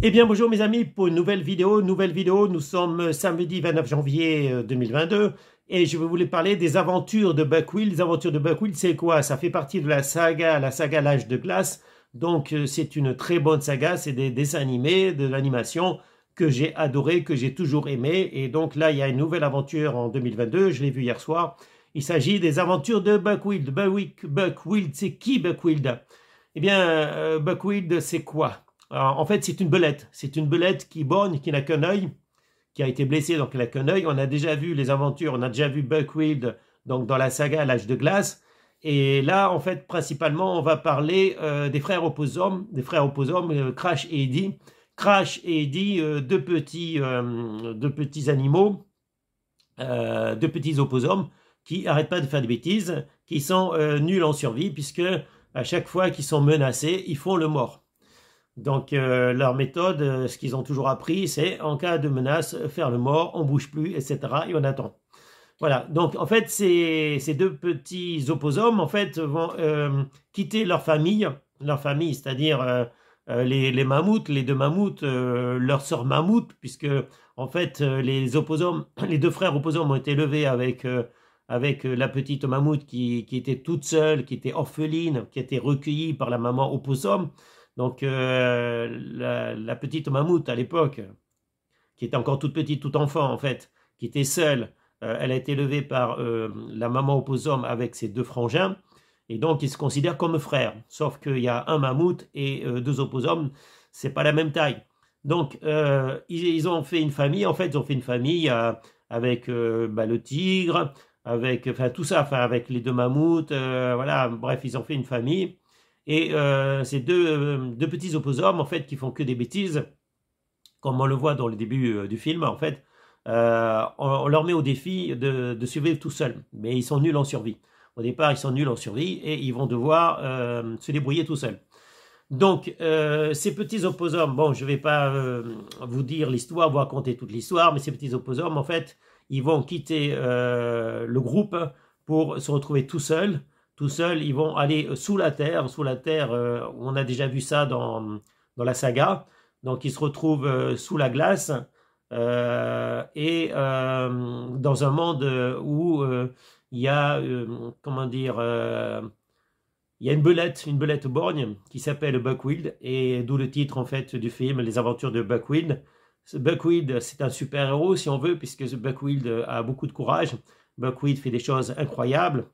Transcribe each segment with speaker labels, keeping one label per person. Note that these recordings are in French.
Speaker 1: Eh bien bonjour mes amis pour une nouvelle vidéo, nous sommes samedi 29 janvier 2022 et je vais vous parler des aventures de Buckwheat. Les aventures de Buckwheat c'est quoi? Ça fait partie de la saga L'Âge de glace, donc c'est une très bonne saga, c'est des dessins animés, de l'animation que j'ai adoré, que j'ai toujours aimé, et donc là il y a une nouvelle aventure en 2022, je l'ai vu hier soir. Il s'agit des aventures de Buckwheat. Buckwheat, c'est qui Buckwheat? Eh bien Buckwheat c'est quoi? Alors, en fait, c'est une belette. C'est une belette qui borgne, qui n'a qu'un œil, qui a été blessée, donc elle n'a qu'un œil. On a déjà vu les aventures, on a déjà vu Buckwheat donc dans la saga L'Âge de glace. Et là, en fait, principalement, on va parler des frères opposums, Crash et Eddie. Crash et Eddie, deux petits animaux, deux petits opposums qui n'arrêtent pas de faire des bêtises, qui sont nuls en survie, puisque à chaque fois qu'ils sont menacés, ils font le mort. Donc leur méthode, ce qu'ils ont toujours appris, c'est en cas de menace, faire le mort, on bouge plus, etc. et on attend. Voilà, donc en fait ces deux petits opposums en fait vont quitter leur famille, c'est-à-dire les mammouths, les deux mammouths, leur sœur mammouth, puisque en fait les deux frères opposums ont été élevés avec la petite mammouth qui était toute seule, qui était orpheline, qui était recueillie par la maman opossum. Donc la petite mammouth à l'époque, qui était encore toute petite, tout enfant en fait, qui était seule, elle a été élevée par la maman opossum avec ses deux frangins, et donc ils se considèrent comme frères, sauf qu'il y a un mammouth et deux opossums, c'est pas la même taille. Donc ils ont fait une famille, en fait ils ont fait une famille avec le tigre, avec tout ça, avec les deux mammouths, voilà, bref, ils ont fait une famille. Et ces deux petits opposums, en fait, qui font que des bêtises, comme on le voit dans le début du film, en fait, on leur met au défi de survivre tout seuls. Mais ils sont nuls en survie. Au départ, ils sont nuls en survie et ils vont devoir se débrouiller tout seuls. Donc, ces petits opposums, bon, je ne vais pas vous dire l'histoire, vous raconter toute l'histoire, mais ces petits opposums, en fait, ils vont quitter le groupe pour se retrouver tout seuls. Tout seuls, ils vont aller sous la terre, on a déjà vu ça dans la saga. Donc, ils se retrouvent sous la glace et dans un monde où il y a, comment dire, il y a une belette borgne qui s'appelle Buckwheat, et d'où le titre en fait du film, Les aventures de Buckwheat. Buckwheat, c'est un super-héros si on veut, puisque Buckwheat a beaucoup de courage. Buckwheat fait des choses incroyables.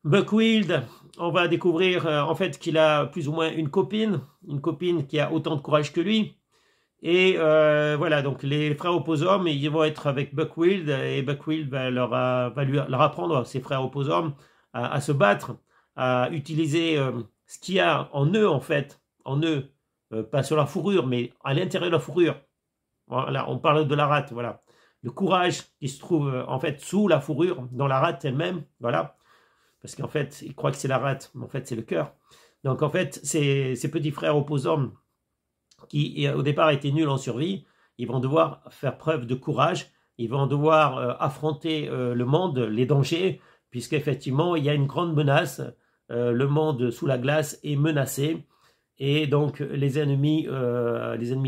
Speaker 1: Buckwheat, on va découvrir en fait qu'il a plus ou moins une copine qui a autant de courage que lui. Et voilà, donc les frères opposums, ils vont être avec Buckwheat, et Buckwheat va leur apprendre, ses frères opposums, à se battre, à utiliser ce qu'il y a en eux, en fait, pas sur la fourrure, mais à l'intérieur de la fourrure. Voilà, on parle de la rate, voilà. Le courage qui se trouve en fait sous la fourrure, dans la rate elle-même, voilà. Parce qu'en fait, ils croient que c'est la rate, mais en fait, c'est le cœur. Donc, en fait, ces petits frères opposums qui, au départ, étaient nuls en survie, ils vont devoir faire preuve de courage, ils vont devoir affronter le monde, les dangers, puisqu'effectivement, il y a une grande menace. Le monde sous la glace est menacé, et donc les ennemis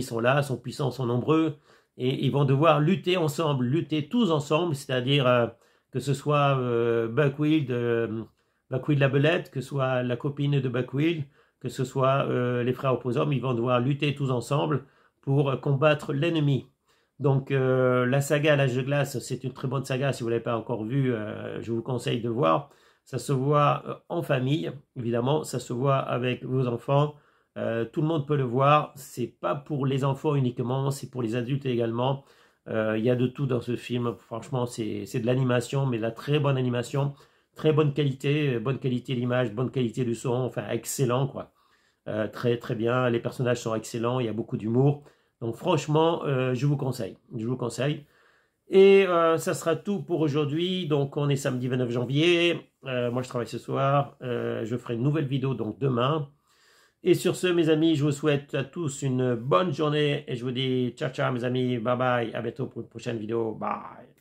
Speaker 1: sont là, sont puissants, sont nombreux, et ils vont devoir lutter ensemble, lutter tous ensemble, c'est-à-dire que ce soit Buckwheat la belette, que ce soit la copine de Buckwheat, que ce soit les frères opposums, ils vont devoir lutter tous ensemble pour combattre l'ennemi. Donc la saga L'Âge de glace, c'est une très bonne saga, si vous ne l'avez pas encore vue, je vous conseille de voir. Ça se voit en famille, évidemment, ça se voit avec vos enfants, tout le monde peut le voir, c'est pas pour les enfants uniquement, c'est pour les adultes également. Il y a de tout dans ce film, franchement c'est de l'animation, mais de la très bonne animation, très bonne qualité d'image, bonne qualité du son, enfin excellent quoi. Très très bien, les personnages sont excellents, il y a beaucoup d'humour, donc franchement je vous conseille. Et ça sera tout pour aujourd'hui, donc on est samedi 29 janvier, moi je travaille ce soir, je ferai une nouvelle vidéo donc demain. Et sur ce, mes amis, je vous souhaite à tous une bonne journée et je vous dis ciao ciao mes amis, bye bye, à bientôt pour une prochaine vidéo, bye.